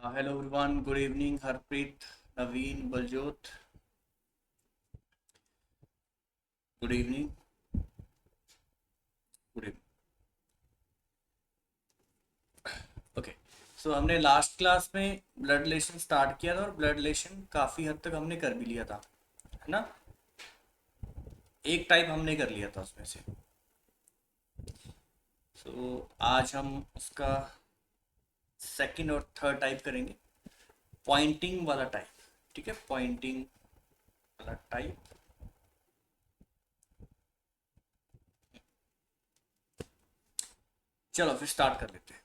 Hello everyone, good evening. Harpreet, Naveen, Baljot, good evening. Good evening. Okay, so हमने last class में blood relation start किया था और blood relation काफ़ी हद तक हमने कर भी लिया था, है ना। एक टाइप हमने कर लिया था उसमें से। आज हम उसका सेकंड और थर्ड टाइप करेंगे, पॉइंटिंग वाला टाइप। ठीक है, पॉइंटिंग वाला टाइप। चलो फिर स्टार्ट कर लेते हैं।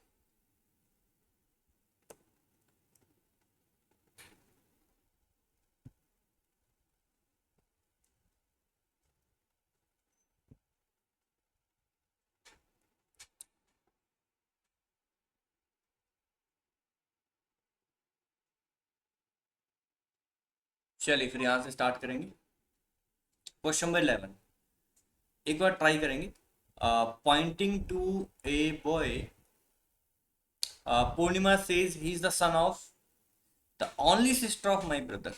चलिए फिर यहाँ से स्टार्ट करेंगे। क्वेश्चन नंबर 11 एक बार ट्राई करेंगे। Pointing to a boy, Purnima says he is the son of the only sister of my brother.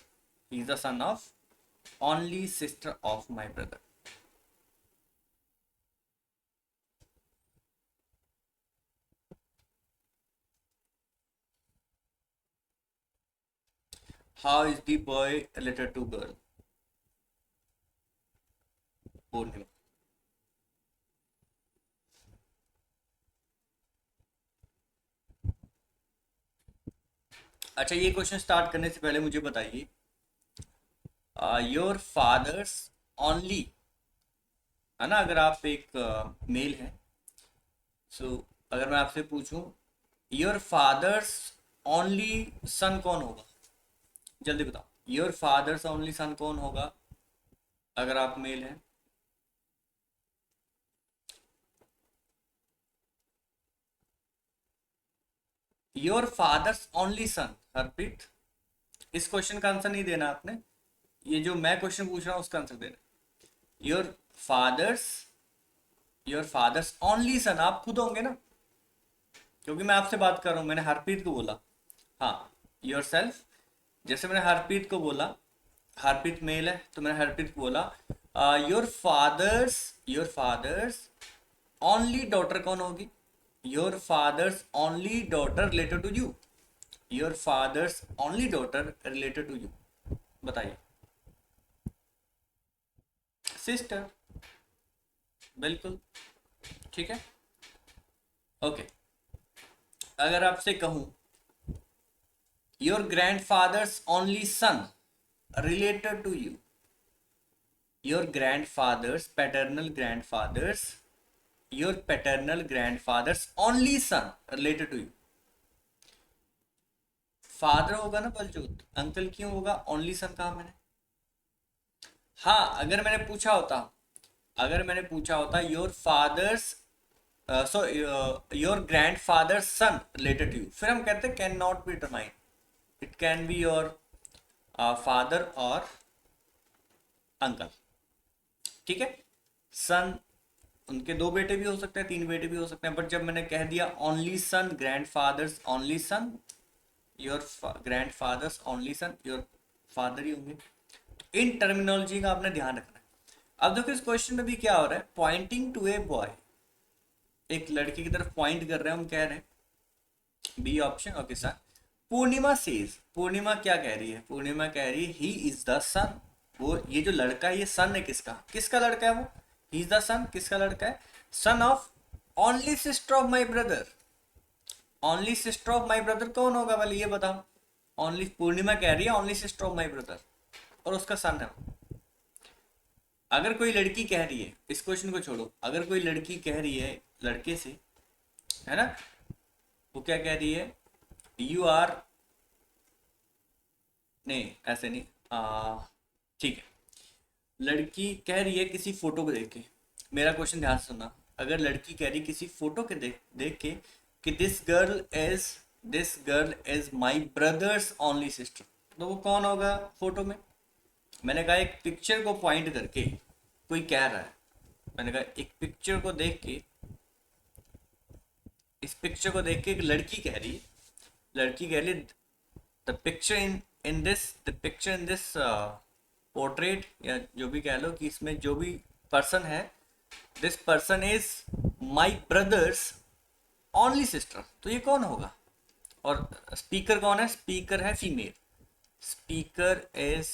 He is the son of only sister of my brother. How is the boy related to girl? Purnima. अच्छा, ये question start करने से पहले मुझे बताइए, your father's only, है ना। अगर आप एक मेल हैं, सो अगर मैं आपसे पूछूं योर फादर्स ओनली सन कौन होगा, जल्दी बताओ। योर फादर्स ओनली सन कौन होगा अगर आप मेल हैं। योर फादर्स ओनली सन। हरप्रीत, इस क्वेश्चन का आंसर नहीं देना आपने, ये जो मैं क्वेश्चन पूछ रहा हूँ उसका आंसर देना। Your father's, your father's only सन आप खुद होंगे ना, क्योंकि मैं आपसे बात कर रहा हूँ। मैंने हरप्रीत को बोला, हाँ, योर सेल्फ। जैसे मैंने हरप्रीत को बोला, हरप्रीत मेल है तो मैंने हरप्रीत को बोला your father's, your father's only daughter कौन होगी। Your father's only daughter related to you. Your father's only daughter related to you, बताइए। सिस्टर, बिल्कुल ठीक है। ओके, अगर आपसे कहूं your grandfather's only son related to you, your grandfather's paternal grandfather's, your paternal grandfather's only son related to you, father होगा ना Baljot, uncle क्यों होगा, ओनली सन कहा मैंने। हाँ, अगर मैंने पूछा होता, अगर मैंने पूछा होता your father's, so your grandfather son related to you, फिर हम कहते हैं can not be determine, it can be your father और अंकल। ठीक है, सन, उनके दो बेटे भी हो सकते हैं, तीन बेटे भी हो सकते हैं, बट जब मैंने कह दिया only son, grandfather's only son, your grandfather's only son, your father ही होंगे। इन टर्मिनोलॉजी का आपने ध्यान रखना है। अब देखो इस क्वेश्चन में भी क्या हो रहा है, पॉइंटिंग टू ए बॉय, एक लड़के की तरफ पॉइंट कर रहे हैं, हम कह रहे हैं बी ऑप्शन। ओके सर, पूर्णिमा सेज, पूर्णिमा क्या कह रही है, पूर्णिमा कह रही है ही इज द सन। वो ये जो लड़का है ये सन है किसका, किसका लड़का है वो, ही इज द सन, किसका लड़का है, son of only sister of my brother. Only sister of my brother कौन होगा वाले ये बताओ। ओनली, पूर्णिमा कह रही है only sister of my brother और उसका सन है। अगर कोई लड़की कह रही है, इस क्वेश्चन को छोड़ो, अगर कोई लड़की कह रही है लड़के से, है ना, वो क्या कह रही है, यू आर, नहीं ऐसे नहीं, ठीक है, लड़की कह रही है किसी फोटो को देख के, मेरा क्वेश्चन ध्यान से सुनना। अगर लड़की कह रही किसी फोटो के देख देख के कि this girl is my brother's only sister, तो वो कौन होगा फोटो में। मैंने कहा एक पिक्चर को पॉइंट करके कोई कह रहा है, मैंने कहा एक पिक्चर को देख के, इस पिक्चर को देख के एक लड़की कह रही है, लड़की कह रही the picture in this portrait, या जो भी कह लो कि इसमें जो भी पर्सन है, this person is my brother's only sister, तो ये कौन होगा? और स्पीकर कौन है? स्पीकर है female, speaker is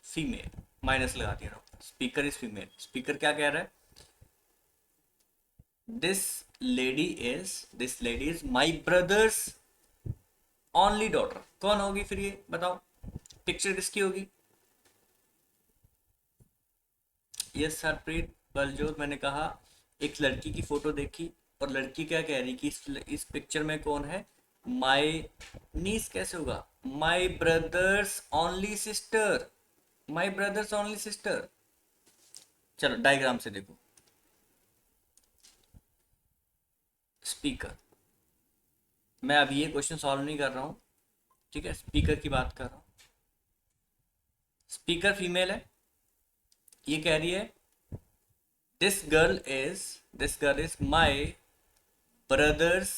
female, minus लगा दिया, स्पीकर इज फीमेल। स्पीकर क्या कह रहा है? This this lady is my brother's only daughter. कौन होगी फिर ये बताओ? पिक्चर किसकी होगी? यस हरप्रीत बलजोत, मैंने कहा एक लड़की की फोटो देखी और लड़की क्या कह रही कि इस पिक्चर में कौन है? माई नीस कैसे होगा? माई ब्रदर्स ओनली सिस्टर, माई ब्रदर्स ओनली सिस्टर। चलो डायग्राम से देखो। स्पीकर, मैं अभी ये क्वेश्चन सॉल्व नहीं कर रहा हूँ, ठीक है, स्पीकर की बात कर रहा हूँ। स्पीकर फीमेल है, ये कह रही है this girl is my brother's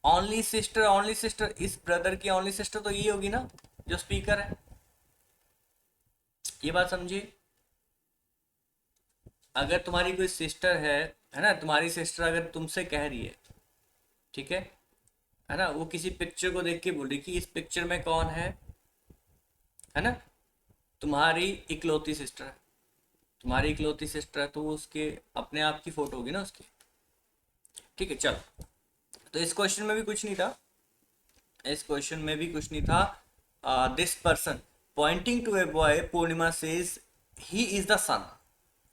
only sister. Only sister, इस ब्रदर की ओनली सिस्टर तो ये होगी ना जो स्पीकर है। ये बात समझिए। अगर तुम्हारी कोई सिस्टर है ना, तुम्हारी सिस्टर अगर तुमसे कह रही ठीक है ना, वो किसी पिक्चर को देख के बोल रही कि इस पिक्चर में कौन है ना, तुम्हारी इकलौती सिस्टर है, तुम्हारी इकलौती सिस्टर है, तो वो उसके अपने आप की फोटो होगी ना उसकी। ठीक है, चलो, तो इस क्वेश्चन में भी कुछ नहीं था, इस क्वेश्चन में भी कुछ नहीं था। This person pointing to a boy, Purnima says he is the son.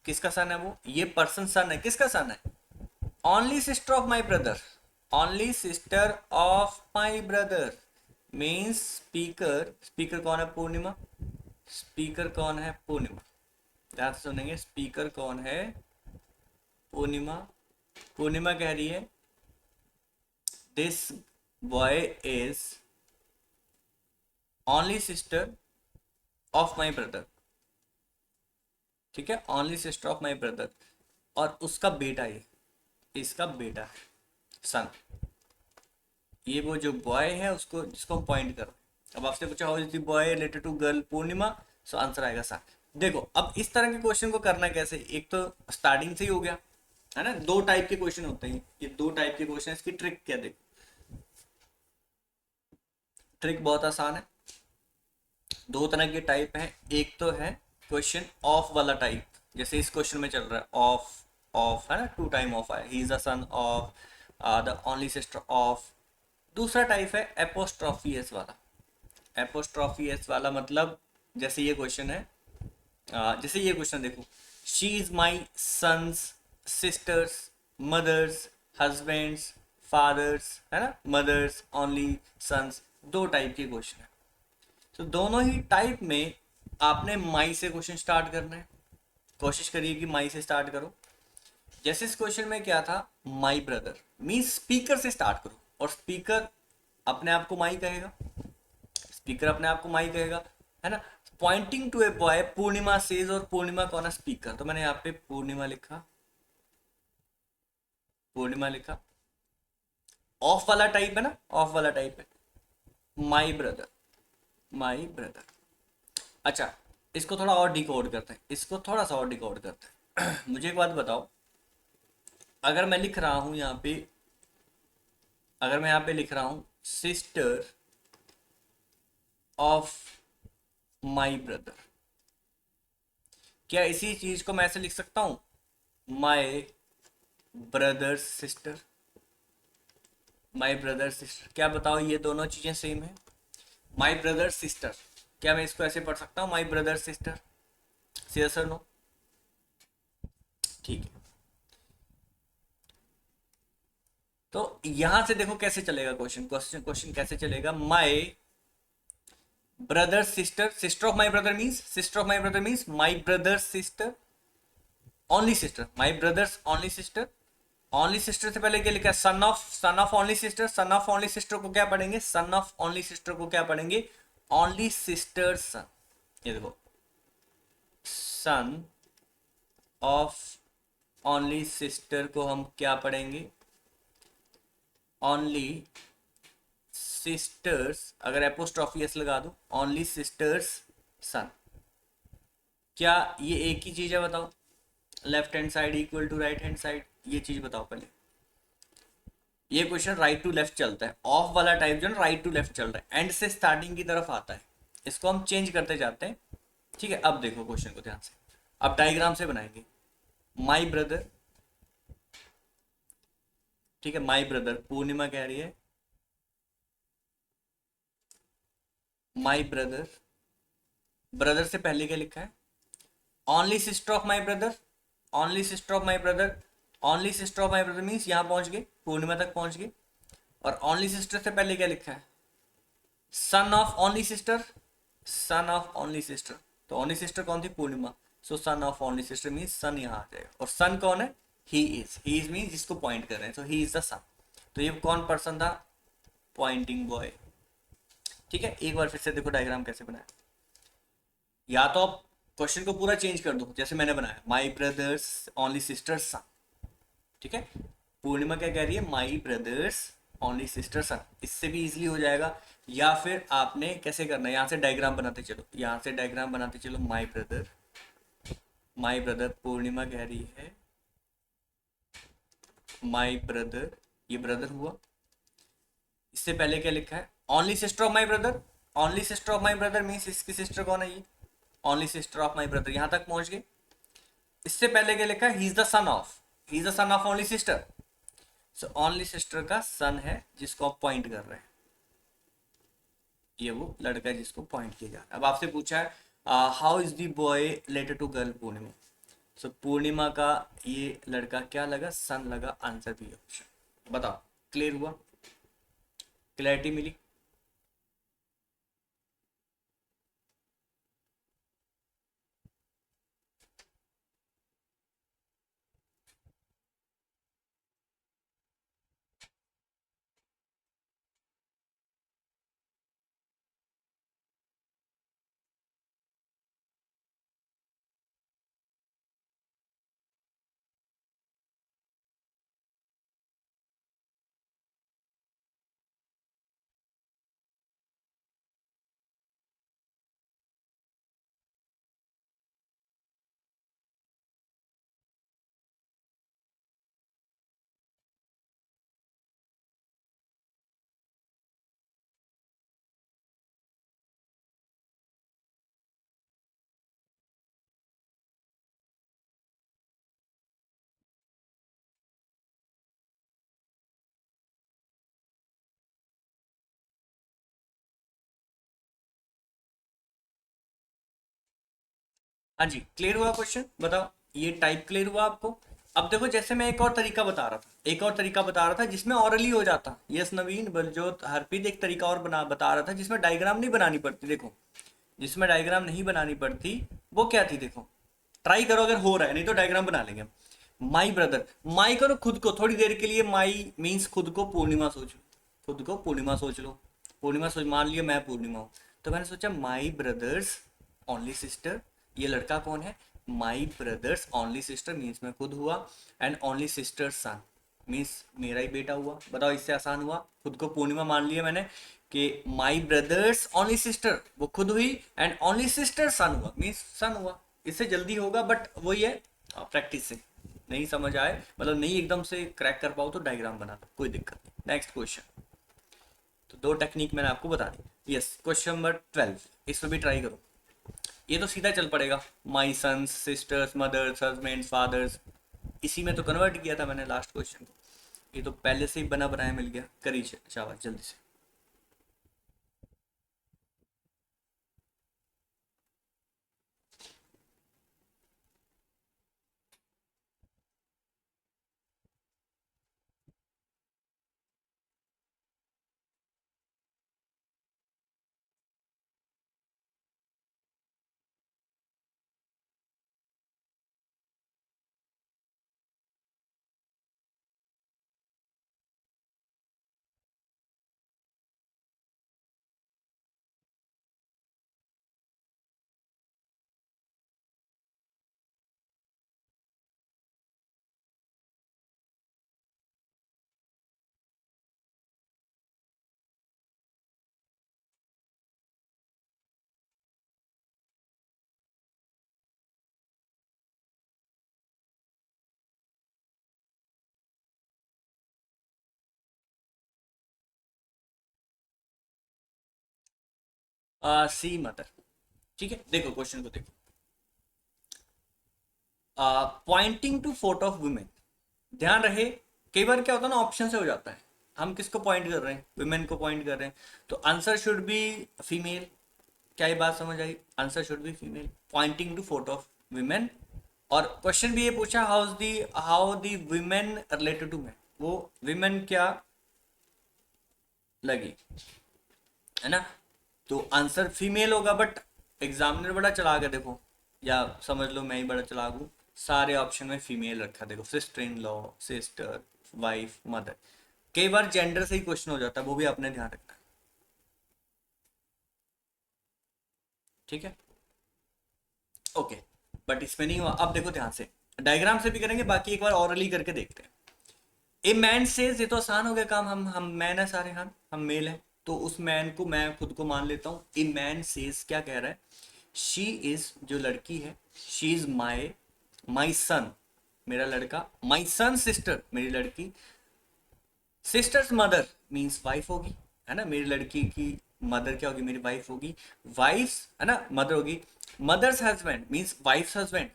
किसका सन है वो? ये पर्सन सन है, किसका सन है? Only sister of my brother, only sister of my brother means speaker, speaker कौन है? पूर्णिमा। स्पीकर कौन है? पूर्णिमा। ध्यान से सुनेंगे, स्पीकर कौन है? पूर्णिमा। पूर्णिमा कह रही है this boy is only sister of my brother, ठीक है, only sister of my brother, और उसका बेटा, ये इसका बेटा है, सन। ये वो जो बॉय है उसको, जिसको हम पॉइंट कर रहे हैं। अब आपसे पूछा how is the boy related to girl Purnima, so answer आएगा सन। देखो अब इस तरह के क्वेश्चन को करना कैसे, एक तो स्टार्टिंग से ही हो गया है ना, दो टाइप के क्वेश्चन होते हैं, ये दो टाइप के क्वेश्चन, इसकी ट्रिक क्या? देखो ट्रिक बहुत आसान है। दो तरह के टाइप है, एक तो है क्वेश्चन ऑफ वाला टाइप, जैसे इस क्वेश्चन में चल रहा है ऑफ, ऑफ है ना, टू टाइम ऑफ है, he is the son of the only sister of. दूसरा टाइप है एपोस्ट्रॉफी एस वाला। एपोस्ट्रॉफी एस वाला मतलब जैसे ये क्वेश्चन है, जैसे ये क्वेश्चन देखो, she is my son's sister's mother's husband's father's, है ना, मदर्स ओनली सन्स, दो टाइप के क्वेश्चन है। तो दोनों ही टाइप में आपने माई से क्वेश्चन स्टार्ट करना है, कोशिश करिए कि माई से स्टार्ट करो। जैसे इस क्वेश्चन में क्या था, माई ब्रदर मीन्स स्पीकर से स्टार्ट करो, और स्पीकर अपने आप को माई कहेगा, स्पीकर अपने आप को माई कहेगा, है ना। Pointing to a boy Purnima says, और पूर्णिमा कौन है? स्पीकर, तो मैंने यहाँ पे पूर्णिमा लिखा, पूर्णिमा लिखा। ऑफ वाला टाइप है ना, ऑफ वाला टाइप है, माई ब्रदर, माई ब्रदर। अच्छा, इसको थोड़ा और डिकोड करते हैं, इसको थोड़ा सा और डिकोड करते हैं। मुझे एक बात बताओ, अगर मैं लिख रहा हूं यहाँ पे, अगर मैं यहाँ पे लिख रहा हूं सिस्टर ऑफ माई ब्रदर, क्या इसी चीज को मैं ऐसे लिख सकता हूं, my brother sister, my brother sister? क्या बताओ ये दोनों चीजें सेम है? माई ब्रदर सिस्टर, क्या मैं इसको ऐसे पढ़ सकता हूँ, माई ब्रदर सिस्टर? यस और नो? ठीक है, तो यहां से देखो कैसे चलेगा क्वेश्चन, क्वेश्चन कैसे चलेगा। My brother sister, sister of my brother means, sister of my brother means my brother sister only sister, my brother's only sister. Only sister से पहले क्या लिखा है? Son of only sister, son of only sister को क्या पढ़ेंगे? सन of only sister को क्या पढ़ेंगे? ओनली सिस्टर सन। ये देखो, सन ऑफ ओनली सिस्टर को हम क्या पढ़ेंगे? ओनली सिस्टर्स, अगर एपोस्ट्रॉफी एस लगा दूं, ओनली सिस्टर्स सन, क्या ये एक ही चीज है बताओ? Left hand side equal to right hand side, ये चीज बताओ पहले। ये क्वेश्चन राइट टू लेफ्ट चलता है, ऑफ वाला टाइप जो है राइट टू लेफ्ट चल रहा है, एंड से स्टार्टिंग की तरफ आता है, इसको हम चेंज करते जाते हैं। ठीक है, अब देखो क्वेश्चन को ध्यान से, अब डायग्राम से बनाएंगे। माई ब्रदर, ठीक है, माई ब्रदर, पूर्णिमा कह रही है माई ब्रदर, ब्रदर से पहले क्या लिखा है? Only sister of my brother, only sister of my brother, only sister of my brother means यहां पहुंच गए, पूर्णिमा तक पहुंच गए। और ओनली सिस्टर से पहले क्या लिखा है? Son of only sister, son of only sister, तो ओनली सिस्टर कौन थी? Purnima. So son of only sister means son यहाँ आ जाएगा, और सन कौन है? ही इज मीन्स जिसको पॉइंट कर रहे हैं, तो ही इज द सन। तो ये कौन पर्सन था? Pointing boy. ठीक है, एक बार फिर से देखो डायग्राम कैसे बनाया। या तो आप क्वेश्चन को पूरा चेंज कर दो जैसे मैंने बनाया, माई ब्रदर्स ओनली सिस्टर सन। ठीक है, पूर्णिमा क्या कह रही है? माई ब्रदर्स ओनली सिस्टर सन, इससे भी इजीली हो जाएगा। या फिर आपने कैसे करना है, यहाँ से डायग्राम बनाते चलो, यहाँ से डायग्राम बनाते चलो। माई ब्रदर, माई ब्रदर, पूर्णिमा कह रही है माई ब्रदर, ये ब्रदर हुआ, इससे पहले क्या लिखा है? Only sister of my brother, only sister of my brother means इसकी सिस्टर कौन है? ये only sister of my brother, यहां तक पहुंच गए। इससे पहले क्या लिखा है? He is the son of, he is the son of only sister. So only sister का सन है जिसको आप पॉइंट कर रहे हैं, ये वो लड़का है जिसको पॉइंट किया जा रहा है। अब आपसे पूछा है how is the boy related to girl Purnima, so Purnima का ये लड़का क्या लगा? सन लगा, आंसर भी ऑप्शन। बताओ, क्लियर हुआ? क्लैरिटी मिली? हाँ जी, क्लियर हुआ क्वेश्चन? बताओ, ये टाइप क्लियर हुआ आपको? अब देखो, जैसे मैं एक और तरीका बता रहा था, एक और तरीका बता रहा था जिसमें ऑरली हो जाता। यस नवीन, बलजोत, हरप्रीत, एक तरीका और बता रहा था जिसमें डायग्राम नहीं बनानी पड़ती। देखो, जिसमें डायग्राम नहीं बनानी पड़ती वो क्या थी? देखो, ट्राई करो अगर हो रहा है, नहीं तो डायग्राम बना लेंगे हम। माई ब्रदर, माई करो खुद को, थोड़ी देर के लिए माई मीन्स खुद को पूर्णिमा सोचो, खुद को पूर्णिमा सोच लो। पूर्णिमा सोच, मान लिया मैं पूर्णिमा हूँ, तो मैंने सोचा माई ब्रदर्स ओनली सिस्टर, ये लड़का कौन है? My brother's only sister means मैं खुद हुआ, and only sister son means मेरा ही बेटा हुआ। बताओ, इससे आसान हुआ? खुद को पूर्णिमा मान लिया मैंने कि माई ब्रदर्स ओनली सिस्टर वो खुद हुई, एंड ओनली सिस्टर सन हुआ मीन्स सन हुआ। इससे जल्दी होगा, बट वही है, प्रैक्टिस से। नहीं समझ आए, मतलब नहीं एकदम से क्रैक कर पाओ तो डायग्राम बना दो, कोई दिक्कत नहीं। नेक्स्ट क्वेश्चन, तो दो टेक्निक मैंने आपको बता दी। यस, क्वेश्चन नंबर 12, इसमें भी ट्राई करो। ये तो सीधा चल पड़ेगा, my son's, sister's, mother's, husband's, father's, इसी में तो कन्वर्ट किया था मैंने लास्ट क्वेश्चन को। ये तो पहले से ही बना बनाया मिल गया, करिए शाबाश जल्दी से। C mother. ठीक है, देखो क्वेश्चन को देखो। Pointing to photo of women, ध्यान रहे कई बार क्या होता है ना, ऑप्शन से हो जाता है। हम किसको पॉइंट कर रहे हैं, वुमेन को पॉइंट कर रहे हैं, तो आंसर शुड बी फीमेल। क्या ये बात समझ आई, answer should be female, pointing to photo of women. और क्वेश्चन भी ये पूछा, how the women related to man, वो वुमेन क्या लगी, है ना। तो आंसर फीमेल होगा, बट एग्जामिनर बड़ा चला के देखो, या समझ लो मैं ही बड़ा चलाक हूँ, सारे ऑप्शन में फीमेल रखा, देखो sister in law, sister, wife, mother. कई बार जेंडर से ही क्वेश्चन हो जाता है, वो भी आपने ध्यान रखना है। ठीक है, ओके। बट इसमें नहीं हुआ, अब देखो ध्यान से, डायग्राम से भी करेंगे, बाकी एक बार ऑरली करके देखते हैं। ए मैन सेज, ये तो आसान हो गया काम, हम मैन है सारे, हम मेल है, तो उस मैन को मैं खुद को मान लेता हूँ। ए मैन सेज क्या कह रहा है, शी इज, जो लड़की है, शी इज माई, माई सन, मेरा लड़का, माई सन सिस्टर, मेरी लड़की, सिस्टर्स मदर मीन्स वाइफ होगी, है ना, मेरी लड़की की मदर क्या होगी, मेरी वाइफ होगी, वाइफ, है ना, मदर होगी, mother's husband means wife husband,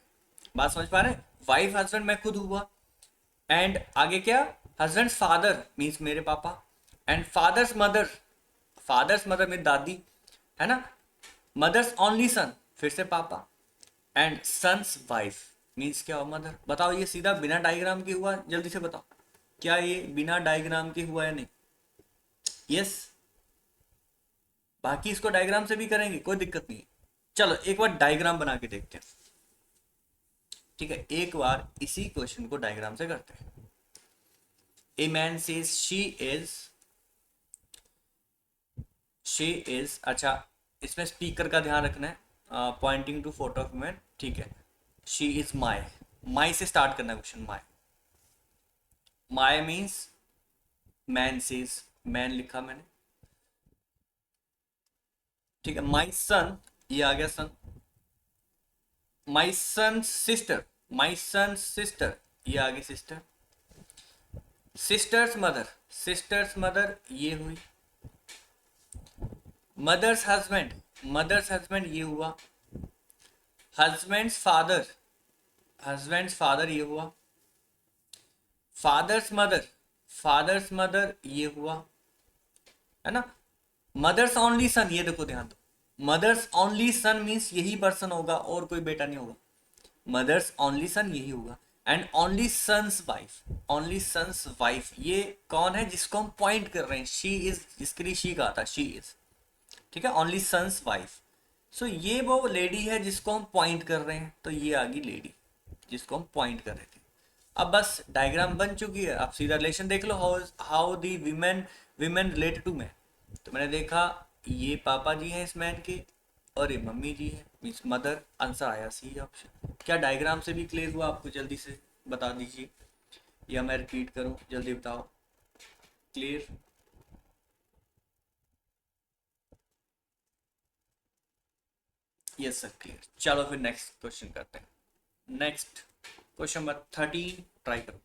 बात समझ पा रहे हैं, वाइफ हस्बैंड मैं खुद हुआ, एंड आगे क्या, हस्बैंड फादर मीन्स मेरे पापा, एंड फादर्स मदर मेरी दादी, है ना, मदर्स ओनली सन फिर से पापा, एंड सन्स वाइफ मीन्स क्या हो, मदर। बताओ ये सीधा बिना डायग्राम के हुआ, जल्दी से बताओ, क्या ये बिना डायग्राम के हुआ या नहीं। यस, बाकी इसको डायग्राम से भी करेंगे, कोई दिक्कत नहीं है। चलो एक बार डायग्राम बना के देखते हैं। ठीक है, एक बार इसी क्वेश्चन को डायग्राम से करते हैं। A man says she is, अच्छा, इसमें स्पीकर का ध्यान रखना है, pointing to photo of man, ठीक है। शी इज माई, माई से स्टार्ट करना है क्वेश्चन, माई, माई मीन्स मैन सेज, मैन लिखा मैंने, ठीक है। माई सन, ये आ गया सन, माई सन सिस्टर, माई सन सिस्टर, ये आ गई sister, sisters mother, sisters mother ये हुई, मदर्स हस्बैंड, मदर्स हस्बैंड ये हुआ, हस्बैंड्स फादर, हस्बैंड्स फादर ये हुआ, फादर्स मदर, फादर्स मदर ये हुआ, है ना। मदर्स ओनली सन, ये देखो ध्यान दो, मदर्स ओनली सन मीन्स यही पर्सन होगा और कोई बेटा नहीं होगा, मदर्स ओनली सन यही होगा, and only son's wife, only son's wife ये कौन है, जिसको हम पॉइंट कर रहे हैं, शी इज, जिसके लिए शी कहा था, शी इज, ठीक है, ओनली सन्स वाइफ। सो ये वो लेडी है जिसको हम पॉइंट कर रहे हैं, तो ये आ गई लेडी जिसको हम पॉइंट कर रहे थे। अब बस डायग्राम बन चुकी है, आप सीधा रिलेशन देख लो, how how the women, women related to man. तो मैंने देखा ये पापा जी हैं इस मैन के, और ये मम्मी जी है मीन्स मदर, आंसर आया सी ऑप्शन। क्या डायग्राम से भी क्लियर हुआ आपको, जल्दी से बता दीजिए, या मैं रिपीट करूं, जल्दी बताओ, क्लियर। यस सर क्लियर, चलो फिर नेक्स्ट क्वेश्चन करते हैं। नेक्स्ट क्वेश्चन नंबर 13 ट्राई करो।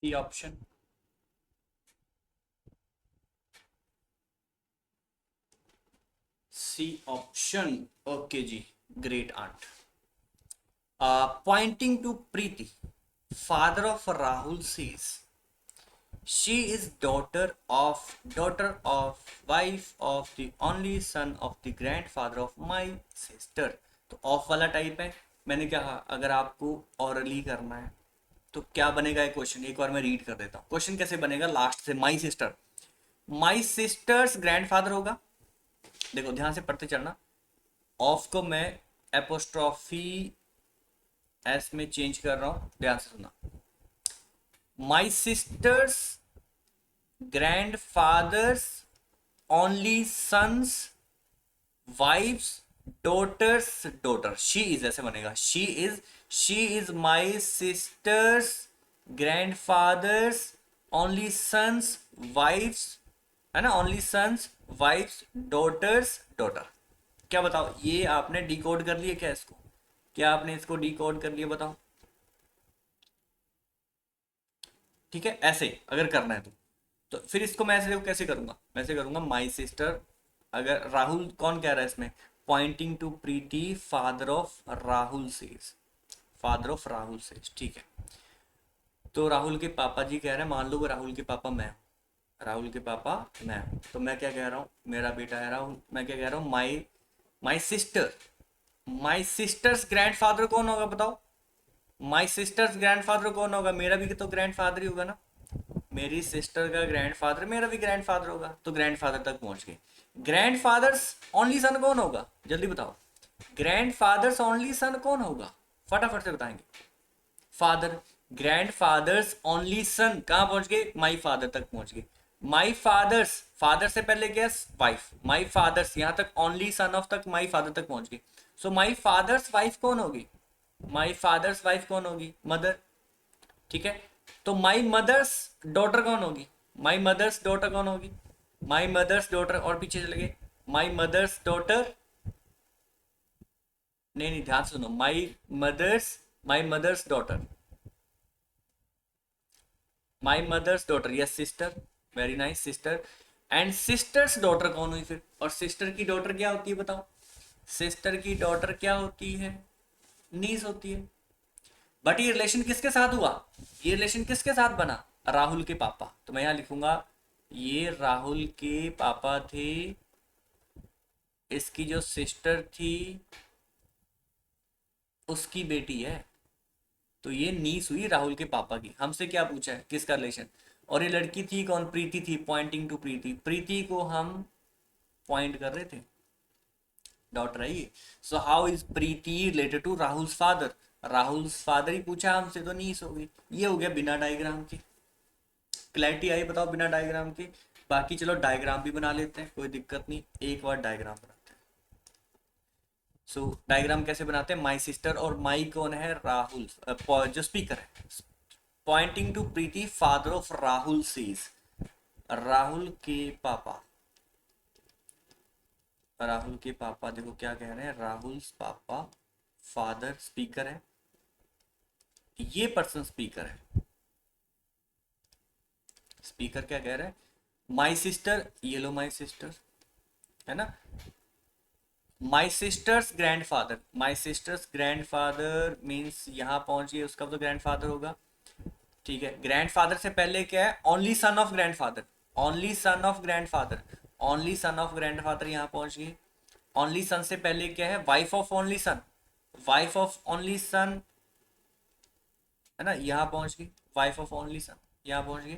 C option. C option, okay जी, great aunt. Pointing to Preeti, father of Rahul says, she is daughter of wife of the only son of the grandfather of my sister। तो of वाला type है। मैंने क्या कहा, अगर आपको hourly करना है तो क्या बनेगा ये क्वेश्चन, एक बार मैं रीड कर देता हूँ क्वेश्चन कैसे बनेगा। लास्ट से माई सिस्टर, माई सिस्टर्स ग्रैंडफादर होगा। देखो ध्यान से पढ़ते चलना। ऑफ को मैं एपोस्ट्रॉफी एस में चेंज कर रहा हूं, ध्यान से सुनना। My sister's grandfather's only son's wife's daughter's daughter, she is ऐसे बनेगा। She is my sister's grandfather's only son's wife's, है ना, only son's wife's daughter's daughter. क्या बताओ, ये आपने डिकोड कर लिया क्या इसको? क्या आपने इसको डिकोड कर लिया बताओ? ठीक है, ऐसे अगर करना है तो फिर इसको मैं ऐसे कैसे करूंगा, मैं ऐसे करूंगा माई सिस्टर। अगर राहुल कौन कह रहा है इसमें, pointing to Preeti father of Rahul says, father of Rahul says, ठीक है। तो राहुल के पापा जी कह रहे हैं, मान लो वो राहुल के पापा मैं हूँ, राहुल के पापा मैं हूँ, तो मैं क्या कह रहा हूँ, मेरा बेटा है राहुल, मैं क्या कह रहा हूँ, my my sister, my sister's grandfather कौन होगा बताओ? माई सिस्टर्स ग्रैंडफादर कौन होगा? मेरा भी तो ग्रैंडफादर ही होगा ना। मेरी सिस्टर का ग्रैंडफादर मेरा भी ग्रैंडफादर होगा, तो ग्रैंडफादर तक पहुंच गए। ग्रैंडफादर्स ओनली सन कौन होगा, जल्दी बताओ। ग्रैंडफादर्स ओनली सन कौन होगा, फटाफट से बताएंगे। फादर, ग्रैंडफादर्स ओनली सन कहां पहुंच गए, माई फादर तक पहुंच गए। माई फादर्स, फादर से पहले क्या, वाइफ, माई फादर्स यहां तक ओनली सन ऑफ तक माई फादर तक पहुंच गए। सो माई फादर्स वाइफ कौन होगी, माई फादर्स वाइफ कौन होगी, मदर। ठीक है, तो माई मदर्स डॉटर कौन होगी, माई मदर्स डॉटर कौन होगी, माई मदर्स डॉटर, और पीछे चले गए, माई मदर्स डॉटर, नहीं नहीं ध्यान सुनो, my mother's daughter, my mother's daughter, yes sister, very nice sister. And sister's daughter कौन हुई फिर, और सिस्टर की डॉटर क्या होती है बताओ? सिस्टर की डॉटर क्या होती है, नीस होती है। बट ये रिलेशन किसके साथ हुआ, ये रिलेशन किसके साथ बना, राहुल के पापा। तो मैं यहां लिखूंगा ये राहुल के पापा थे, इसकी जो सिस्टर थी उसकी बेटी है, तो ये नीस हुई राहुल के पापा की। हमसे क्या पूछा है, किसका रिलेशन, और ये लड़की थी कौन, प्रीति थी, पॉइंटिंग टू प्रीति, प्रीति को हम पॉइंट कर रहे थे, डॉटर है ये। So how is Preeti related to Rahul father, Rahul father ही पूछा हमसे, तो नीस हो गई। ये हो गया बिना डायग्राम के। क्लैरिटी आई बताओ बिना डायग्राम के? बाकी चलो डायग्राम भी बना लेते हैं, कोई दिक्कत नहीं, एक बार डायग्राम बनाते हैं। सो डायग्राम कैसे बनाते हैं, माई सिस्टर, और माई कौन है, राहुल, जो स्पीकर है। Pointing to Preeti father of Rahul says, Rahul के पापा, राहुल के पापा देखो क्या कह रहे हैं, राहुल पापा, फादर स्पीकर है, ये पर्सन स्पीकर है। स्पीकर क्या कह रहा है, माई सिस्टर, ये लो माई सिस्टर, है ना, माई सिस्टर्स ग्रैंडफादर, माई सिस्टर्स ग्रैंडफादर मीन्स यहाँ पहुंच गए, उसका तो ग्रैंडफादर होगा। ठीक है, ग्रैंडफादर से पहले क्या है, only son of grandfather, only son of grandfather, only son of grandfather यहाँ पहुंच गए। ओनली सन से पहले क्या है, wife of only son, wife of only son, है ना, यहाँ पहुंच गई, वाइफ ऑफ ओनली सन यहाँ पहुंच गई।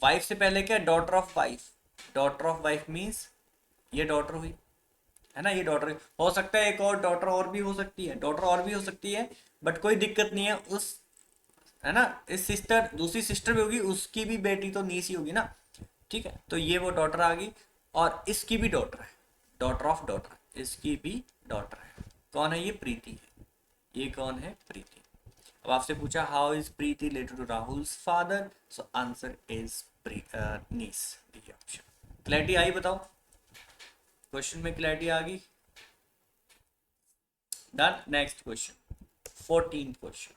वाइफ से पहले क्या, daughter of wife, daughter of wife means ये डॉटर हुई, है ना, ये डॉटर हो सकता है, एक और डॉटर और भी हो सकती है, डॉटर और भी हो सकती है, बट कोई दिक्कत नहीं है उस, है ना, इस सिस्टर, दूसरी सिस्टर भी होगी, उसकी भी बेटी तो नीस ही होगी ना। ठीक है, तो ये वो डॉटर आ गई, और इसकी भी डॉटर है, डॉटर ऑफ डॉटर, इसकी भी डॉटर है। कौन है ये, प्रीति है, ये कौन है, प्रीति। अब आपसे पूछा how is Preeti related to Rahul father, so answer is niece, D option. Clarity आई बताओ, क्वेश्चन में क्लैरिटी आ गई। Done, next question, 14th question.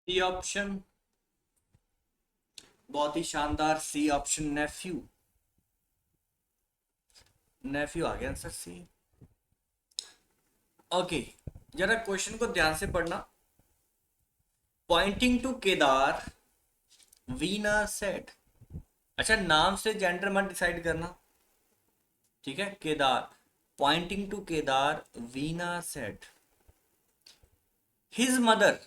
C option, बहुत ही शानदार, सी ऑप्शन नेफ्यू। नेफ्यू आ गया आंसर सी। ओके, जरा क्वेश्चन को ध्यान से पढ़ना। Pointing to Kedar, Veena said. अच्छा, नाम से जेंडर मत डिसाइड करना, ठीक है। Kedar, pointing to Kedar, Veena said his mother.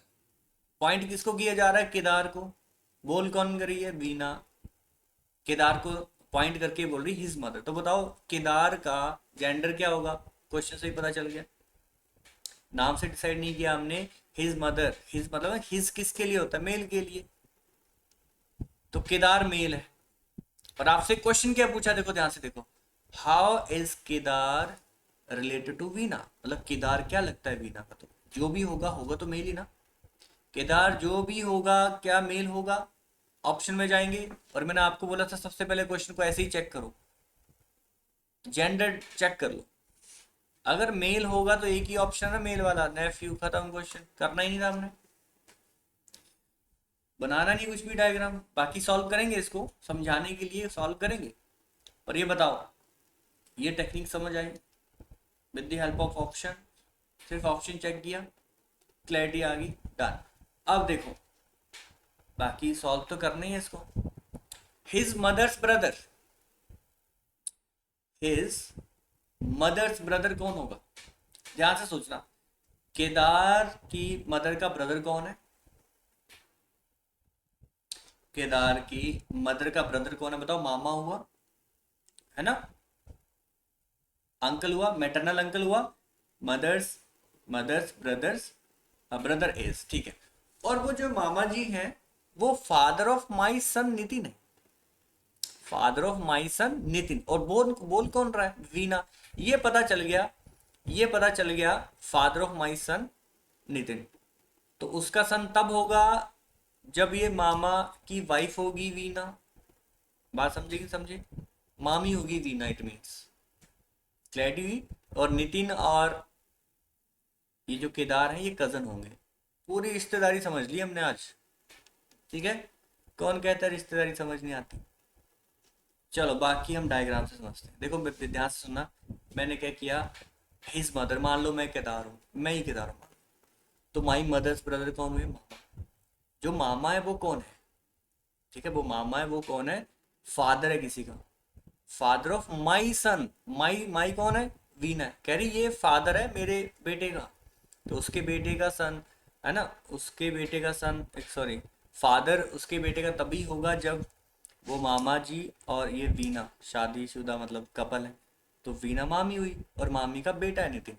Point किसको किया जा रहा है? केदार को। बोल कौन कर रही है? वीना। केदार को पॉइंट करके बोल रही हिज मदर। तो बताओ केदार का जेंडर क्या होगा? क्वेश्चन से ही पता चल गया, नाम से डिसाइड नहीं किया हमने। हिज मदर, हिज मतलब हिज किसके लिए होता है? मेल के लिए। तो केदार मेल है। और आपसे क्वेश्चन क्या पूछा, देखो ध्यान से देखो। How is Kedar related to Veena, मतलब केदार क्या लगता है वीना का? तो जो भी होगा होगा तो मेल ही ना। केदार जो भी होगा क्या मेल होगा? ऑप्शन में जाएंगे। और मैंने आपको बोला था सबसे पहले क्वेश्चन को ऐसे ही चेक करो, जेंडर चेक कर लो। अगर मेल होगा तो एक ही ऑप्शन है मेल वाला, नेफ्यू, खत्म, क्वेश्चन करना ही नहीं था हमने, बनाना नहीं कुछ भी डायग्राम। बाकी सॉल्व करेंगे, इसको समझाने के लिए सॉल्व करेंगे। और ये बताओ, ये टेक्निक समझ आई with the help of option? सिर्फ ऑप्शन चेक किया, क्लैरिटी आ गई, डन। अब देखो, बाकी सॉल्व तो करना ही है इसको। His mother's brother, his mother's brother कौन होगा? ध्यान से सोचना, केदार की मदर का ब्रदर कौन है? केदार की मदर का ब्रदर कौन है? बताओ। मामा हुआ, है ना? अंकल हुआ, मैटरनल अंकल हुआ। Mother's, mother's brother's, brother is, ठीक है। और वो जो मामा जी हैं, वो father of my son Nitin है। Father of my son Nitin. और बोल बोल कौन रहा है? वीना। ये पता चल गया, ये पता चल गया, father of my son Nitin. तो उसका सन तब होगा जब ये मामा की वाइफ होगी वीना। बात समझे कि समझे? मामी होगी वीना, इट मीन्स, क्लैरिटी हुई। और नितिन और ये जो केदार है ये कजन होंगे। पूरी रिश्तेदारी समझ ली हमने आज, ठीक है। कौन कहता है रिश्तेदारी समझ नहीं आती? चलो बाकी हम डायग्राम से समझते हैं। देखो ध्यान से सुनना, मैंने क्या किया। हिज मदर, मान लो मैं केदार हूँ, मैं ही केदार हूँ मान लो। तो माई मदर्स ब्रदर कौन हुए? मामा। जो मामा है वो कौन है? ठीक है, वो मामा है, वो कौन है? फादर है किसी का, फादर ऑफ माई सन। माई माई कौन है? वीना है। कह रही ये फादर है मेरे बेटे का, तो उसके बेटे का सन, है ना, उसके बेटे का सन, सॉरी, फादर उसके बेटे का तभी होगा जब वो मामा जी और ये वीना शादीशुदा मतलब कपल है। तो वीना मामी हुई, और मामी का बेटा है नितिन,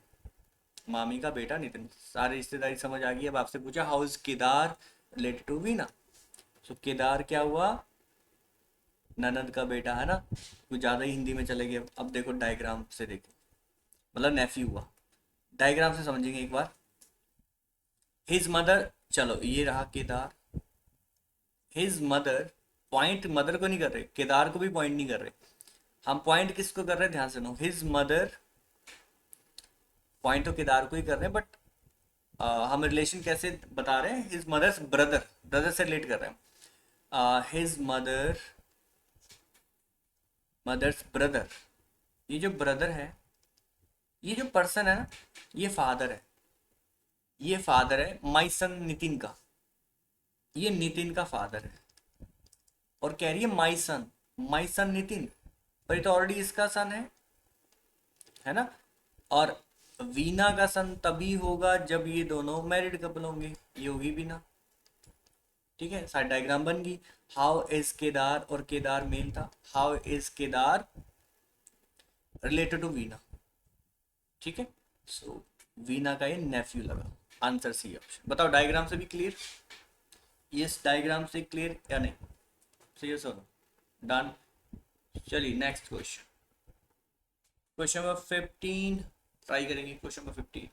मामी का बेटा नितिन। सारी रिश्तेदारी समझ आ गई। अब आपसे पूछा how is Kedar related to Veena. So Kedar क्या हुआ? ननद का बेटा, है ना। कुछ ज्यादा ही हिंदी में चले गए। अब देखो डायग्राम से देखो, मतलब नेफ्यू हुआ। डायग्राम से समझेंगे एक बार। हिज मदर, चलो ये रहा Kedar. His mother, point mother को नहीं कर रहे, केदार को भी पॉइंट नहीं कर रहे, हम पॉइंट किसको कर रहे हैं? ध्यान से नो, हिज मदर। पॉइंट तो केदार को ही कर रहे हैं, बट हम रिलेशन कैसे बता रहे हैं? हिज मदर्स ब्रदर, ब्रदर से रिलेट कर रहे हैं। His mother, mother's brother. ये जो ब्रदर है, ये जो पर्सन है ना, ये फादर है, ये फादर है माई सन नितिन का। ये नितिन का फादर है। और कह रही है माई सन नितिन, पर ये तो ऑलरेडी इसका सन है ना। और वीना का सन तभी होगा जब ये दोनों मैरिड कपल होंगे, ये होगी वीना, ठीक है। सारी डायग्राम बन गई। हाउ इज केदार, और केदार मेल था, how is Kedar related to Veena, ठीक है। सो वीना का ये नेफ्यू लगा, आंसर सी ऑप्शन। बताओ डायग्राम से भी क्लियर? यस, डायग्राम से क्लियर या नहीं? सही है सर, डन। चलिए next question, question number 15 try करेंगे। क्वेश्चन नंबर 15,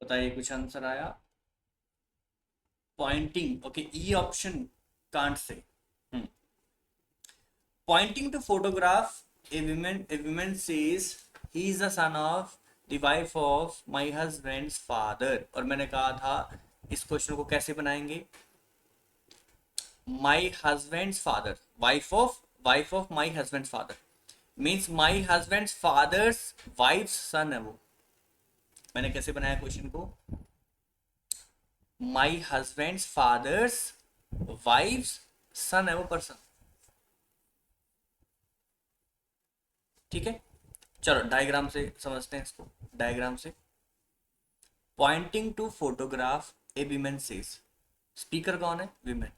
बताइए कुछ आंसर आया? Pointing, okay, E option can't say. Pointing to photograph, a woman says he is the son of the wife of my husband's father। और मैंने कहा था इस क्वेश्चन को कैसे बनाएंगे? My husband's father, wife of my husband's father means my husband's father's wife's son है वो। मैंने कैसे बनाया क्वेश्चन को? My husband's father's wife's son है वो पर्सन। ठीक है, चलो डायग्राम से समझते हैं इसको। डायग्राम से, pointing to photograph a women says. Speaker कौन है? विमेन।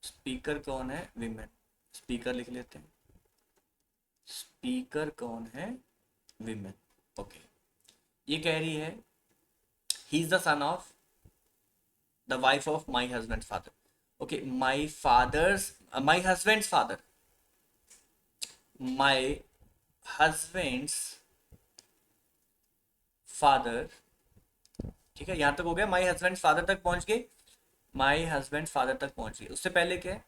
स्पीकर कौन है? विमेन। स्पीकर लिख लेते हैं। स्पीकर कौन है? विमेन। ओके, ये कह रही है he is the son of the wife of my husband father. Okay, my husband's father, my husband's father. ठीक है, यहां तक हो गया, माई हस्बैंड फादर तक पहुंच गए। माई हस्बैंड फादर तक पहुंच गए, उससे पहले क्या है?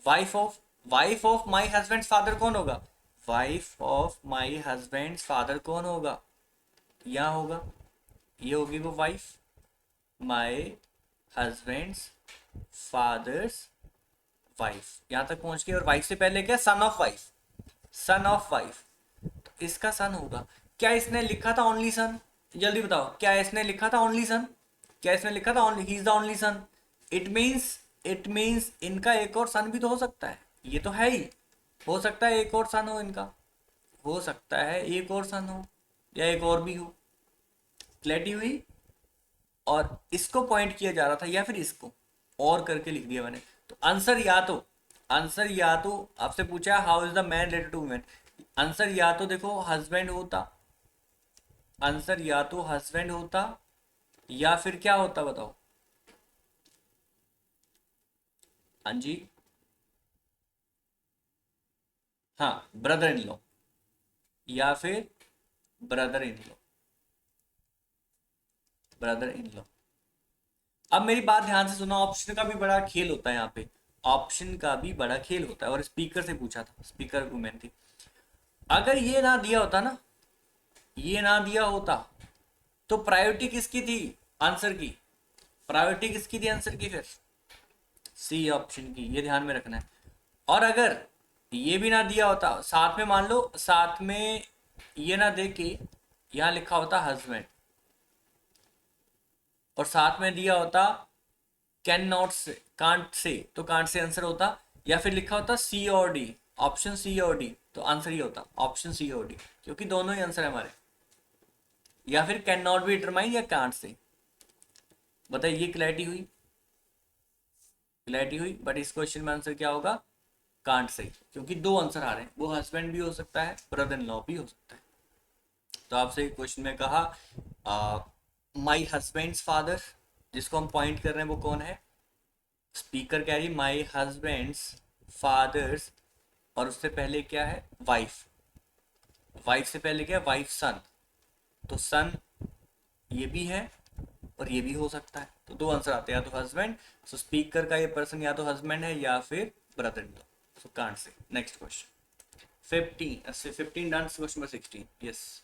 Wife of my husband father कौन होगा? Wife of my husband father कौन होगा? यहाँ होगा, ये होगी वो wife. My husband father's wife, यहाँ तक पहुंच गए। और वाइफ से पहले क्या? Son of wife. Son of wife, तो इसका सन होगा। क्या इसने लिखा था ओनली सन? जल्दी बताओ, क्या इसने लिखा था ओनली सन? क्या इसने लिखा था only, he is the only son? It means इनका एक और सन भी तो हो सकता है। ये तो है ही, हो सकता है एक और सन हो इनका। हो सकता है एक और सन हो, या एक और भी हो। क्लैरिटी हुई? और इसको पॉइंट किया जा रहा था, या फिर इसको और करके लिख दिया मैंने। तो आंसर या तो आपसे पूछा how is the man related to women. Answer या तो देखो हस्बैंड होता, आंसर या तो हस्बैंड होता, या फिर क्या होता बताओ? हाँ जी, हाँ, ब्रदर इन लॉ, या फिर brother in law, brother in law. अब मेरी बात ध्यान से सुना, ऑप्शन का भी बड़ा खेल होता है यहाँ पे। ऑप्शन का भी बड़ा खेल होता है, और स्पीकर से पूछा था, स्पीकर वुमेन थी। अगर ये ना दिया होता ना, ये ना दिया होता, तो प्रायोरिटी किसकी थी आंसर की? प्रायोरिटी किसकी थी आंसर की? फिर सी ऑप्शन की, ये ध्यान में रखना है। और अगर ये भी ना दिया होता, साथ में मान लो, साथ में ये ना दे के यहाँ लिखा होता हस्बैंड, और साथ में दिया होता कैन नॉट से, कांट से, तो कांट से आंसर होता। या फिर लिखा होता सी और डी, ऑप्शन सी और डी, तो आंसर ये होता ऑप्शन सी और डी, क्योंकि दोनों ही आंसर है हमारे। या फिर कैन नॉट बी डिटरमाइन, या कांट से। बताइए, ये क्लैरिटी हुई? क्लैरिटी हुई, बट इस क्वेश्चन में आंसर क्या होगा? कांट से, क्योंकि दो आंसर आ रहे हैं, वो हस्बैंड भी हो सकता है, ब्रदर इन लॉ भी हो सकता है। तो आपसे क्वेश्चन में कहा माई हस्बैंड्स फादर, जिसको हम पॉइंट कर रहे हैं वो कौन है? स्पीकर कह रही माई हस्बैंड्स फादर्स, और उससे पहले क्या है? वाइफ। वाइफ से पहले क्या है? वाइफ सन, तो सन ये भी है, और ये भी हो सकता है। तो दो आंसर आते हैं, या तो हस्बैंड, सो स्पीकर का ये पर्सन या तो हस्बैंड है, या फिर brother in law. So can't say. Next question 15, 15 done, question number 16, yes.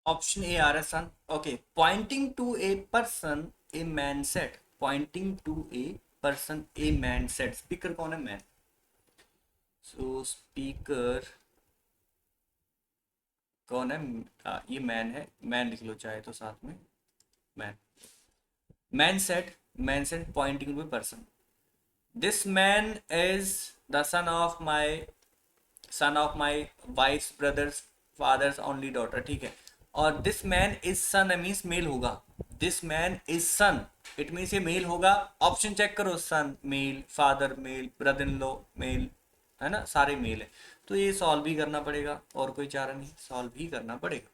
Option A आ रहा है son. Okay, pointing to a person a man said, pointing to a person a man said, speaker कौन है? Man. सो speaker कौन है? ये man है, man लिख लो चाहे तो साथ में, man. Man said, man said pointing to a person, this man is the son of my wife's brother's father's only daughter, ठीक है। और this man is son means male होगा, this man is son, it means ये male होगा। Option check करो, son male, father male, brother in law male, है ना, सारे मेल है। तो ये सॉल्व भी करना पड़ेगा, और कोई चारा नहीं, सॉल्व भी करना पड़ेगा।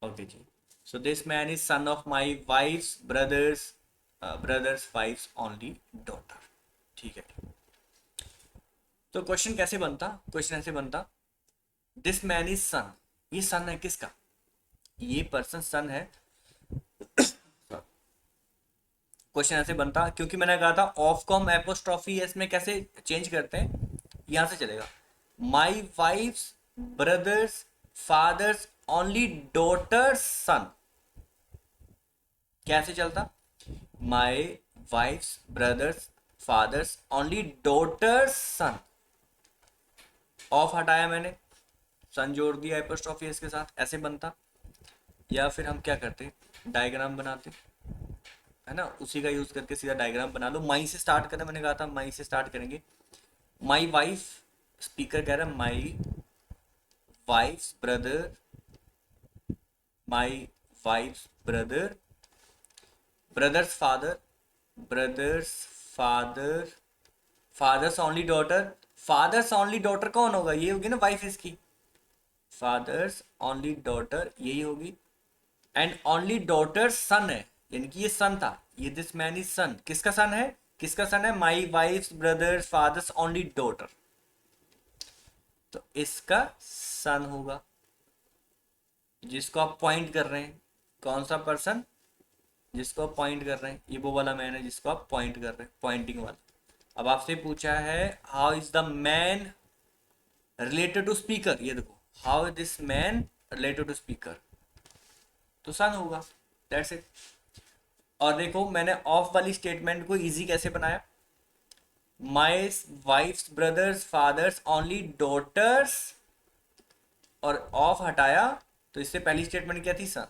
ओके जी। So this man is son of my wife's brother's wife's only daughter, ठीक है। तो क्वेश्चन कैसे बनता? क्वेश्चन ऐसे बनता, दिस मैन इज सन, ये सन है किसका? ये पर्सन सन है। क्वेश्चन ऐसे बनता, क्योंकि मैंने कहा था ऑफ कॉम एपोस्ट्रॉफी इसमें कैसे चेंज करते हैं, यहां से चलेगा। My wife's brother's father's only daughter's son, कैसे चलता? My wife's brother's father's only daughter's son, of हटाया मैंने, सन जोड़ दिया एपोस्ट्रॉफी इसके साथ, ऐसे बनता। या फिर हम क्या करते, डायग्राम बनाते, है ना, उसी का यूज करके सीधा डायग्राम बना लो। माई से स्टार्ट करें, मैंने कहा था माई से स्टार्ट करेंगे। माई वाइफ, स्पीकर कह रहा है my wife's brother, my wife's brother, brother's father, brother's father, father's only daughter, father's only daughter कौन होगा? ये होगी ना वाइफ इसकी, फादर्स ओनली डॉटर यही होगी। एंड ओनली डॉटर सन है, यानी कि ये सन था, ये दिस मैन इज सन, किसका सन है? किसका सन है? My wife brothers father's only daughter, तो इसका सन होगा, जिसको आप पॉइंट कर रहे हैं। कौन सा पर्सन? जिसको आप पॉइंट कर रहे हैं, ये वो वाला मैन है जिसको आप पॉइंट कर रहे हैं, पॉइंटिंग वाला। अब आपसे पूछा है how is the man related to speaker, ये देखो, how is this man related to speaker, तो सन होगा, दैट्स इट। और देखो मैंने ऑफ वाली स्टेटमेंट को इजी कैसे बनाया, my wife's brother's father's only daughter's, और ऑफ हटाया, तो इससे पहली स्टेटमेंट क्या थी? Son,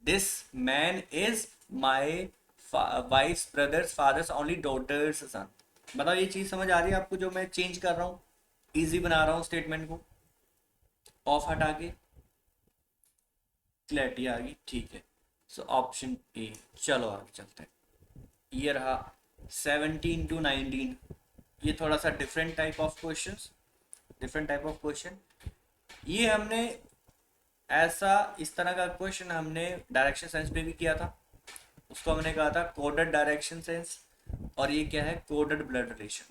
this man is my wife's brother's father's only daughter's son. बताओ ये चीज समझ आ रही है आपको, जो मैं चेंज कर रहा हूँ, इजी बना रहा हूँ स्टेटमेंट को, ऑफ हटा के, क्लैरिटी आ गई, ठीक है। सो ऑप्शन ए, चलो आगे चलते हैं। ये रहा 17 to 19, ये थोड़ा सा different type of questions, different type of question. ये हमने ऐसा, इस तरह का क्वेश्चन हमने डायरेक्शन सेंस पे भी किया था, उसको हमने कहा था कोडेड डायरेक्शन सेंस, और ये क्या है? कोडेड ब्लड रिलेशन,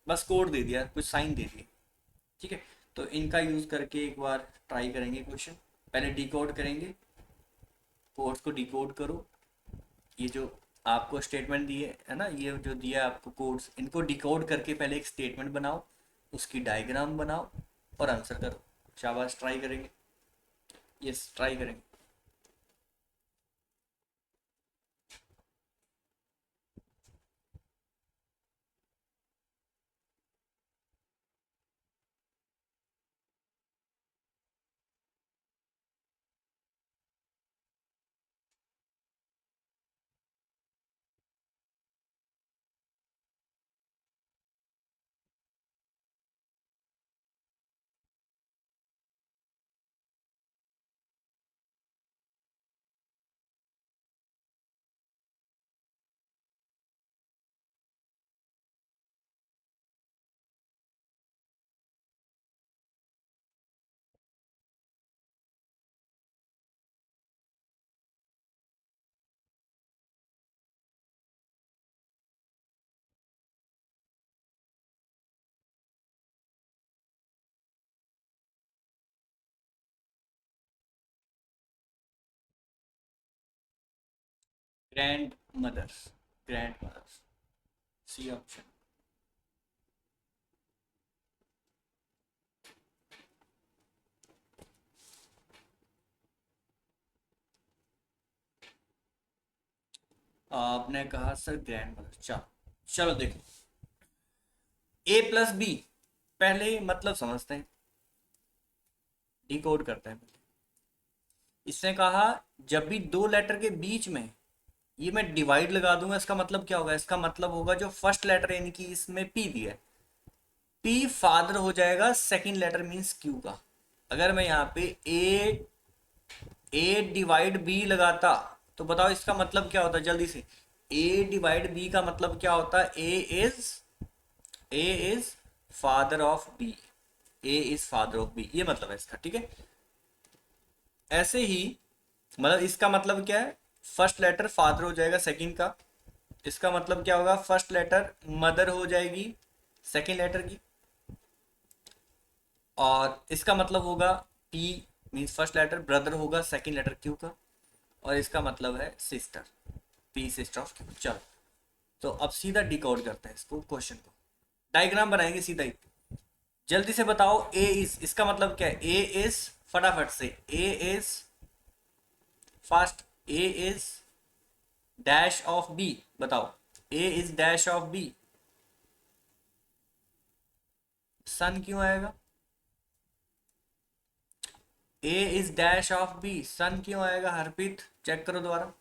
बस कोड दे दिया, कुछ साइन दे दिए, ठीक है। तो इनका यूज करके एक बार ट्राई करेंगे क्वेश्चन, पहले डिकोड करेंगे, कोड्स को डिकोड करो, ये जो आपको स्टेटमेंट दिए है ना, ये जो दिया है आपको कोड्स, इनको डिकोड करके पहले एक स्टेटमेंट बनाओ, उसकी डायग्राम बनाओ और आंसर करो। शाबाश, ट्राई करेंगे, यस ट्राई करेंगे। Grandmother's, grandmother's, C option. आपने कहा सर ग्रैंड मदर, चलो चलो देखो, ए प्लस बी, पहले ही मतलब समझते हैं, डिकोड करते हैं। इसने कहा जब भी दो लेटर के बीच में ये मैं डिवाइड लगा दूंगा, इसका मतलब क्या होगा, इसका मतलब होगा जो फर्स्ट लेटर यानी कि इसमें पी दिया है, पी फादर हो जाएगा सेकंड लेटर मींस क्यू का। अगर मैं यहाँ पे ए डिवाइड बी लगाता तो बताओ इसका मतलब क्या होता है, जल्दी से। ए डिवाइड बी का मतलब क्या होता है, A is father of B, A is father of B, ये मतलब है इसका, ठीक है। ऐसे ही मतलब इसका मतलब क्या है, फर्स्ट लेटर फादर हो जाएगा सेकंड का, इसका मतलब क्या होगा, फर्स्ट लेटर मदर हो जाएगी सेकंड लेटर की, और इसका मतलब होगा P means first letter brother होगा सेकंड लेटर क्यू का, और इसका मतलब है sister, P sister of Q. चलो तो अब सीधा डिकोड करते हैं इसको, क्वेश्चन को डायग्राम बनाएंगे सीधा ही। जल्दी से बताओ, ए इज, इसका मतलब क्या है, ए इज, फटाफट से, A is fast, A is dash of B, बताओ A is dash of B, son क्यों आएगा, A is dash of B, son क्यों आएगा, हरप्रीत चेक करो दोबारा।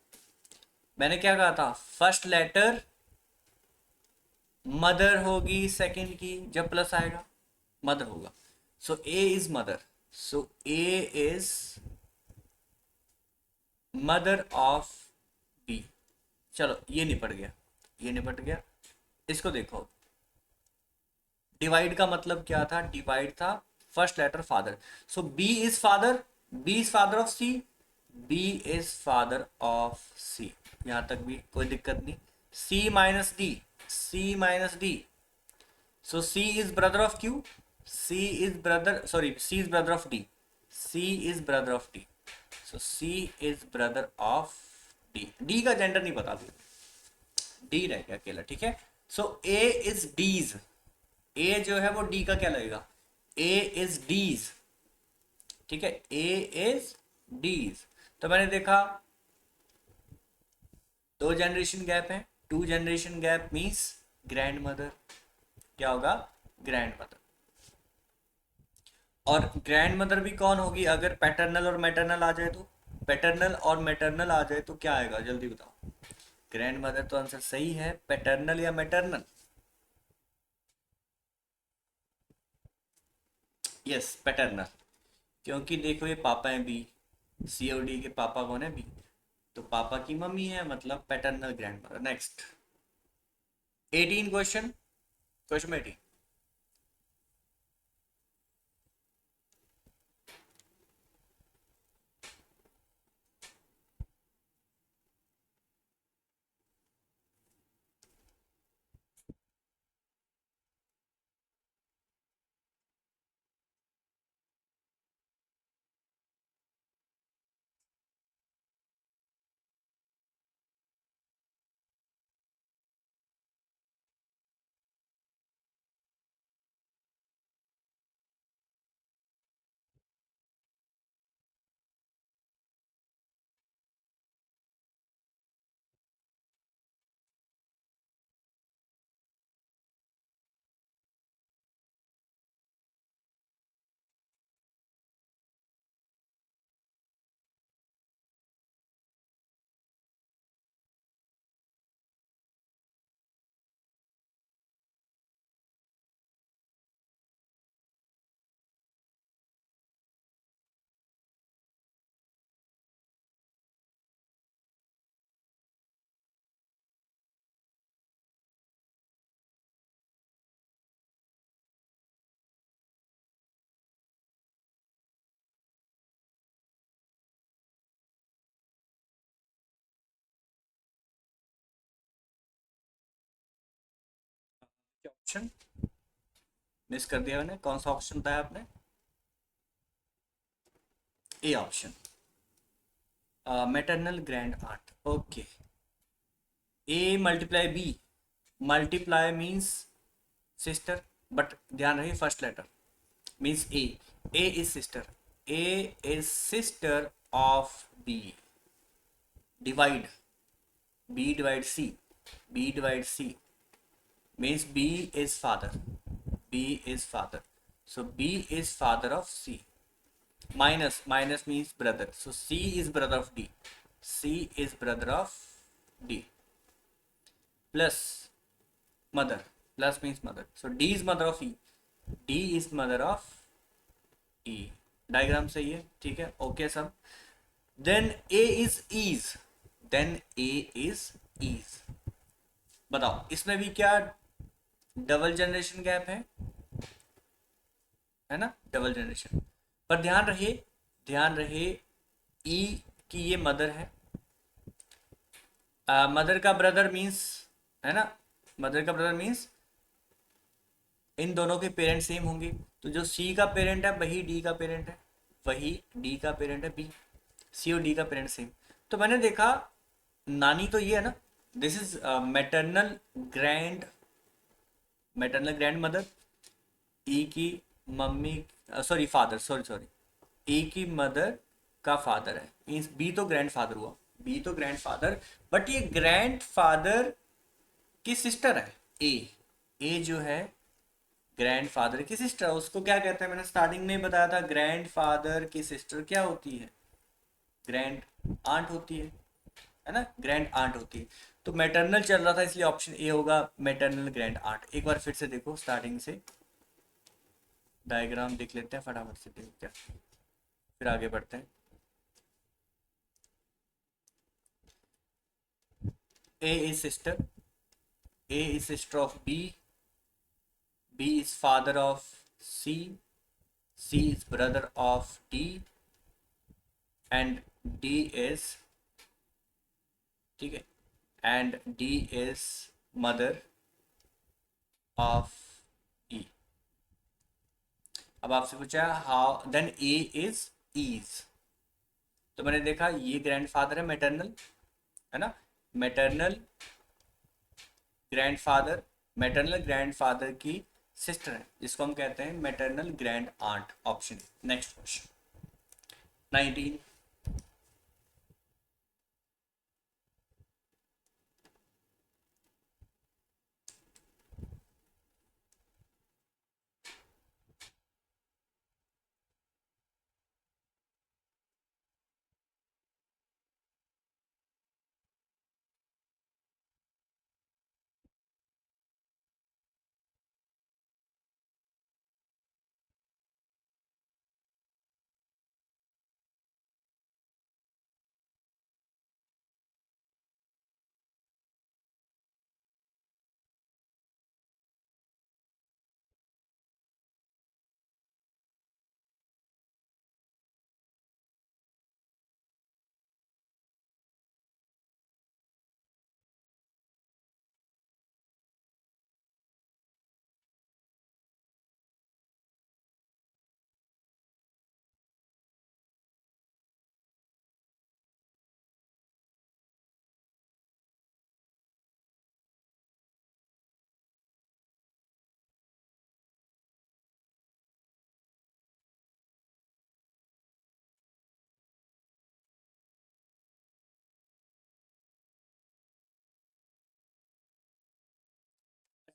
मैंने क्या कहा था, फर्स्ट लेटर मदर होगी सेकंड की, जब प्लस आएगा मदर होगा, so A is mother, so A is mother of B. चलो ये निपट गया, ये निपट गया। इसको देखो, डिवाइड का मतलब क्या था, डिवाइड था first letter father, so B is father, B is father of C, B is father of C, यहां तक भी कोई दिक्कत नहीं। C minus D, C minus D, so C is brother of Q, C is brother, sorry C is brother of D, C is brother of D, so C is brother of D, D का gender नहीं बता दिया, D रह गया अकेला, ठीक है। सो A is डीज, ए जो है वो डी का क्या लगेगा, ए इज डीज, ठीक है, ए इज डीज। तो मैंने देखा दो जनरेशन गैप है, two generation gap means grandmother, क्या होगा, ग्रैंड मदर। और ग्रैंड मदर भी कौन होगी, अगर पैटर्नल और मैटरनल आ जाए तो, पैटर्नल और मैटरनल आ जाए तो क्या आएगा, जल्दी बताओ। ग्रैंड मदर तो आंसर सही है, पैटर्नल या मैटरनल, यस पैटर्नल, क्योंकि देखो ये पापा है बी, सी और डी के पापा कौन है बी, तो पापा की मम्मी है, मतलब paternal grandmother. Next 18 question, question 18। Option miss कर दिया मैंने, कौन सा ऑप्शन बताया आपने, A option, maternal grand aunt, okay. A multiply B, multiply means sister, but ध्यान रखिए first letter means A is sister, A is sister of B, divide, B divide C. B divide C means B is father. B is father. So B is father of C. Minus means brother. So C is brother of D. C is brother of D. Plus mother. Plus means mother. So D is mother of E. D is mother of E. Diagram सही है, ठीक है, okay सब. Then A is ease. Then A is ease. बताओ इसमें भी क्या double generation gap है ना, डबल जनरेशन. पर ध्यान रहे ई की ये मदर है. मदर का ब्रदर मीन्स, है ना, मदर का ब्रदर मीन्स इन दोनों के पेरेंट सेम होंगे. तो जो सी का पेरेंट है वही डी का पेरेंट है, वही डी का पेरेंट है बी. सी और डी का पेरेंट सेम. तो मैंने देखा नानी तो ये है ना, this is maternal grandmother. E की mummy, sorry father, sorry A की मदर का फादर है, मीन्स बी तो ग्रैंड फादर हुआ, बी तो ग्रैंड फादर. बट ये ग्रैंड फादर की सिस्टर है ए जो है ग्रैंड फादर की सिस्टर. उसको क्या कहते हैं, मैंने स्टार्टिंग में बताया था, ग्रैंड फादर की सिस्टर क्या होती है, ग्रैंड आंट होती है ना, ग्रैंड आंट होती है. तो मैटरनल चल रहा था इसलिए ऑप्शन ए होगा, मैटरनल ग्रैंड आंट. एक बार फिर से देखो, स्टार्टिंग से डायग्राम देख लेते हैं फटाफट से, देखो क्या, फिर आगे बढ़ते हैं. A is sister. A is sister of B. B is father of C. C is brother of D. And D is, ठीक है, and D is mother of E. अब आपसे पूछा how, then A is ease. तो मैंने देखा ये grandfather है मैटरनल, है ना, मैटरनल ग्रैंडफादर की सिस्टर है, जिसको हम कहते हैं maternal grand aunt. Option. Next question 19.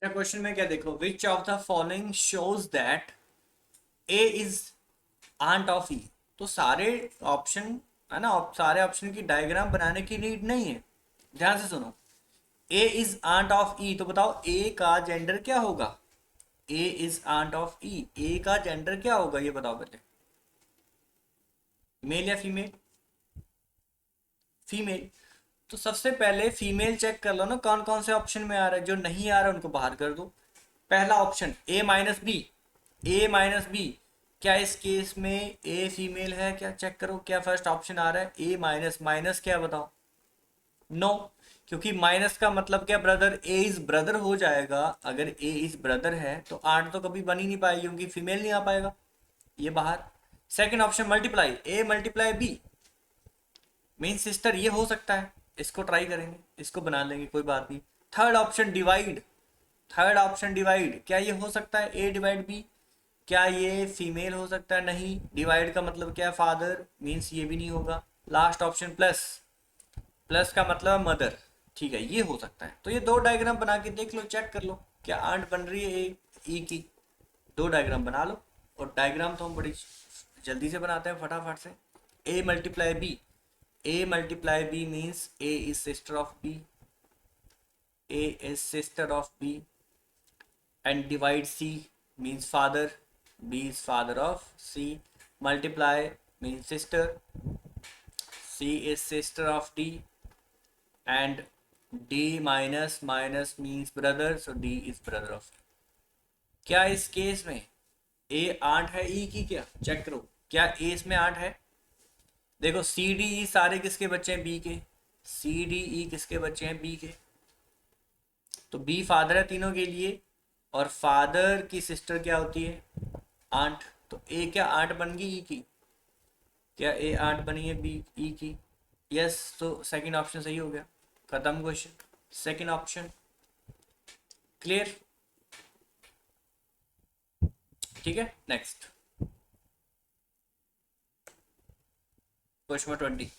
अच्छा क्वेश्चन में क्या देखो, which of the following shows that A is aunt of E. तो सारे ऑप्शन, है ना, सारे ऑप्शन की डायग्राम बनाने की नीड नहीं है. ध्यान से सुनो, ए इज आंट ऑफ ई, तो बताओ ए का जेंडर क्या होगा. ए इज आंट ऑफ ई, ए का जेंडर क्या होगा ये बताओ पहले, मेल या फीमेल. फीमेल. तो सबसे पहले फीमेल चेक कर लो ना, कौन कौन से ऑप्शन में आ रहा है. जो नहीं आ रहा है उनको बाहर कर दो. पहला ऑप्शन ए माइनस बी, क्या इस केस में ए फीमेल है, क्या चेक करो, क्या फर्स्ट ऑप्शन आ रहा है ए माइनस. माइनस क्या बताओ, नो, क्योंकि माइनस का मतलब क्या, ब्रदर. ए इज ब्रदर हो जाएगा. अगर ए इज ब्रदर है तो आंट तो कभी बन ही नहीं पाएगी, क्योंकि फीमेल नहीं आ पाएगा, ये बाहर. सेकंड ऑप्शन मल्टीप्लाई, ए मल्टीप्लाई बी मीन सिस्टर, ये हो सकता है, इसको ट्राई करेंगे, इसको बना लेंगे, कोई बात नहीं. थर्ड ऑप्शन डिवाइड, क्या ये हो सकता है ए डिवाइड बी. क्या ये फीमेल हो सकता है, नहीं. डिवाइड का मतलब क्या है, फादर, मीन्स ये भी नहीं होगा. लास्ट ऑप्शन प्लस का मतलब है मदर. ठीक है, ये हो सकता है। तो ये दो डायग्राम बना के देख लो, चेक कर लो क्या आंट बन रही है ए ई की। दो डायग्राम बना लो, और डायग्राम तो हम बड़ी जल्दी से बनाते हैं फटाफट से। A multiply B, A multiply B means A is sister of B, A is sister of B, and divide C means father, B is father of C, multiply means sister, C is sister of D, and D minus minus means brother, so D is brother of E. क्या इस case में ए aunt है ई की? क्या check करो, क्या ए इसमें aunt है? देखो सी डी ई सारे किसके बच्चे हैं? बी के। सी डी ई किसके बच्चे हैं? बी के। तो बी फादर है तीनों के लिए, और फादर की सिस्टर क्या होती है? आंट। तो ए क्या आंट बन गई ई की? क्या ए आंट बनी है बी ई की? यस, तो सेकंड ऑप्शन सही हो गया, खत्म क्वेश्चन। Second option clear? ठीक है, नेक्स्ट क्वेश्चन 20।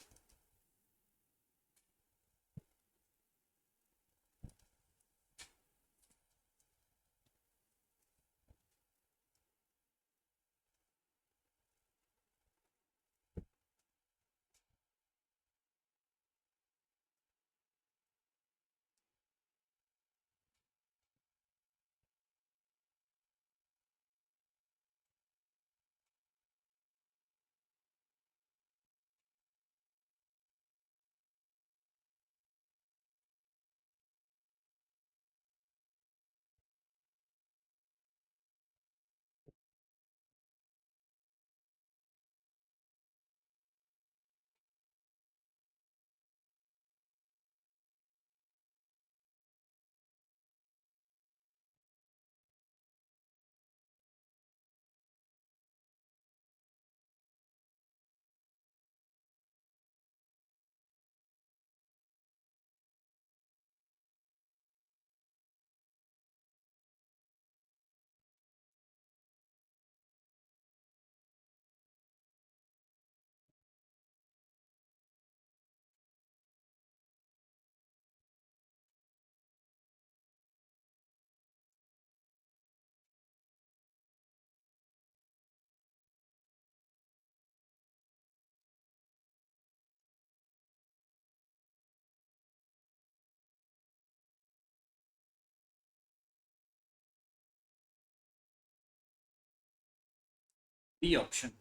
B option.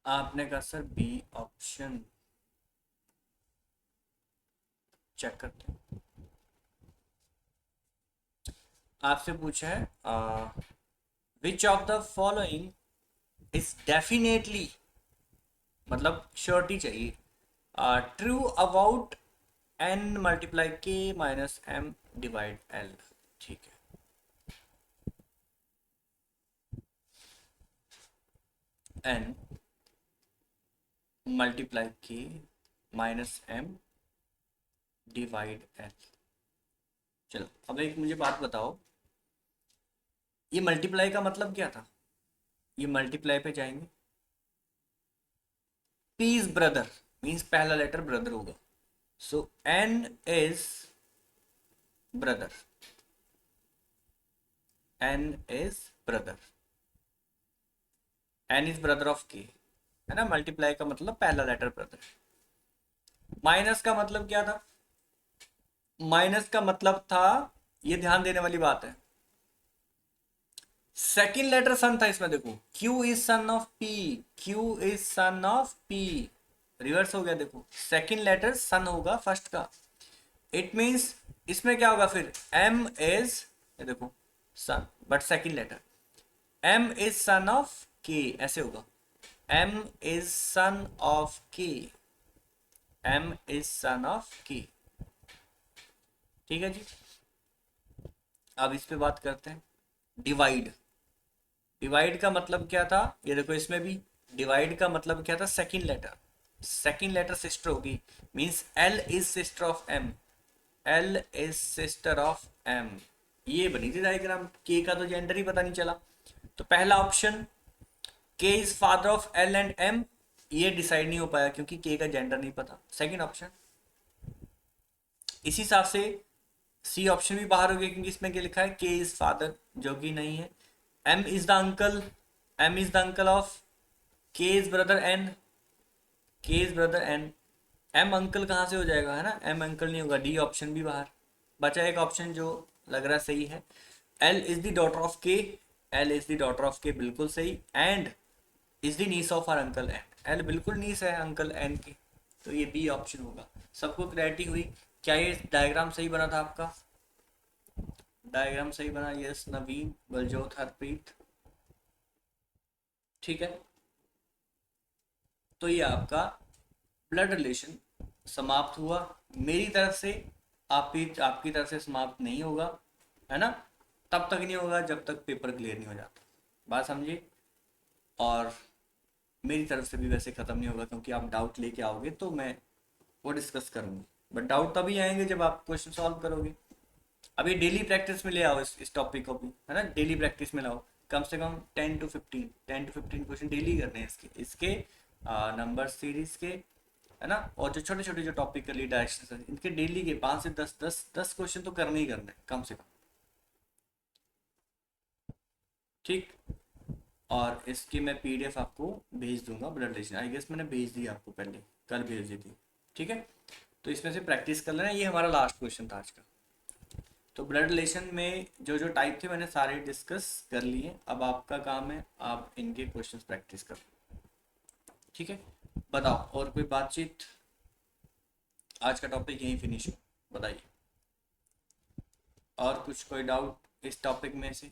आपने कहा सर बी ऑप्शन, चेक करते हैं। आपसे पूछा है विच of the following is definitely, मतलब श्योरिटी चाहिए, ट्रू अबाउट एन मल्टीप्लाई के माइनस एम डिवाइड एल। ठीक है, एन मल्टीप्लाई के माइनस एम डिवाइड एल। चलो अब एक मुझे बात बताओ, ये मल्टीप्लाई का मतलब क्या था? ये मल्टीप्लाई पे जाएंगे, P इज ब्रदर मीन्स पहला लेटर ब्रदर होगा, सो N is brother, N is brother, N is brother of K, है ना? मल्टीप्लाई का मतलब पहला लेटर ब्रदर। माइनस का मतलब क्या था? माइनस का मतलब था, ये ध्यान देने वाली बात है, सेकेंड लेटर सन था इसमें। देखो Q is son of P, Q is son of P, reverse हो गया। देखो सेकेंड लेटर सन होगा फर्स्ट का, इट मीन्स इसमें क्या होगा फिर? M इज, ये देखो son but second letter, M is son of K, ऐसे होगा, M is son of K, M is son of K। ठीक है जी, अब इस पे बात करते हैं। डिवाइड, डिवाइड का मतलब क्या था? ये देखो इसमें भी डिवाइड का मतलब क्या था? Second letter, second letter sister होगी, means L is sister of M, L is sister of M। ये बनी थी डायग्राम। K का तो जेंडर ही पता नहीं चला। तो पहला option K is father of L and M, ये डिसाइड नहीं हो पाया क्योंकि के का जेंडर नहीं पता, सेकंड ऑप्शन। इसी हिसाब से सी ऑप्शन भी बाहर हो गया क्योंकि इसमें क्या लिखा है, के इज फादर, जो कि नहीं है। M is the uncle, M is the uncle of, K is brother N, K is brother N, M uncle कहाँ से हो जाएगा, है ना, एम अंकल नहीं होगा, डी ऑप्शन भी बाहर। बचा एक ऑप्शन जो लग रहा सही है, L is the daughter of K, L is the daughter of K, बिल्कुल सही। And is the niece of R uncle N, L बिल्कुल नीस है अंकल एन की, तो ये बी ऑप्शन होगा। सबको क्लैरिटी हुई? क्या ये डायग्राम सही बना था आपका? डायग्राम सही बना? यस नवीन, बलजोत, हरप्रीत, ठीक है। तो ये आपका ब्लड रिलेशन समाप्त हुआ मेरी तरफ से, आपकी तरफ से समाप्त नहीं होगा, है ना, तब तक नहीं होगा जब तक पेपर क्लियर नहीं हो जाता, बात समझिए। और मेरी तरफ से भी वैसे ख़त्म नहीं होगा क्योंकि आप डाउट लेके आओगे तो मैं वो डिस्कस करूँगी, बट डाउट तभी आएंगे जब आप क्वेश्चन सॉल्व करोगे। अभी डेली प्रैक्टिस में ले आओ इस टॉपिक को भी, है ना, डेली प्रैक्टिस में लाओ, कम से कम 10 to 15 क्वेश्चन डेली करने हैं इसके इसके नंबर सीरीज के, है ना। और जो छोटे छोटे जो टॉपिक कर लिए डायरेक्शन, इनके डेली के 5 से 10 क्वेश्चन तो करने ही करने हैं, कम से कम, ठीक। और इसकी मैं पीडीएफ आपको भेज दूंगा, ब्लड रिलेशन, आई गेस मैंने भेज दी आपको पहले, कल भेज दी थी, ठीक है। तो इसमें से प्रैक्टिस कर लेना, ये हमारा लास्ट क्वेश्चन था आज का। तो ब्लड रिलेशन में जो जो टाइप थे मैंने सारे डिस्कस कर लिए, अब आपका काम है आप इनके क्वेश्चंस प्रैक्टिस कर, ठीक है। बताओ और कोई बातचीत? आज का टॉपिक यहीं फिनिश हो, बताइए। और कुछ कोई डाउट इस टॉपिक में से?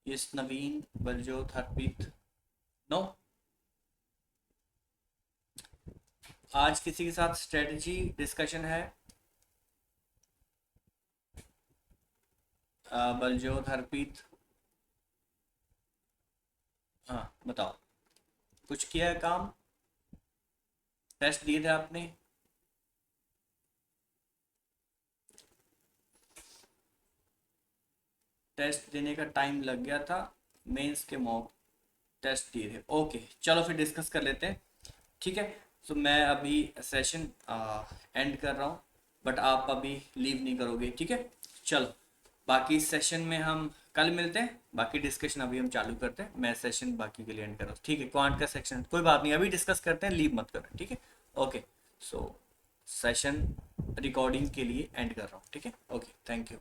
यस नवीन, बलजोत, हरप्रीत, नो। आज किसी के साथ स्ट्रेटजी डिस्कशन है? बलजोत, हरप्रीत, हाँ बताओ, कुछ किया है काम? टेस्ट दिए थे आपने? टेस्ट देने का टाइम लग गया था, मेंस के मॉक टेस्ट दिए थे, ओके चलो फिर डिस्कस कर लेते हैं, ठीक है। तो मैं अभी सेशन एंड कर रहा हूँ, बट आप अभी लीव नहीं करोगे, ठीक है। चलो बाकी सेशन में हम कल मिलते हैं, बाकी डिस्कशन अभी हम चालू करते हैं, मैं सेशन बाकी के लिए एंड कर रहा हूँ, ठीक है। क्वांट का सेक्शन कोई बात नहीं, अभी डिस्कस करते हैं, लीव मत करें, ठीक है। ओके, सो सेशन रिकॉर्डिंग के लिए एंड कर रहा हूँ, ठीक है। Okay, thank you.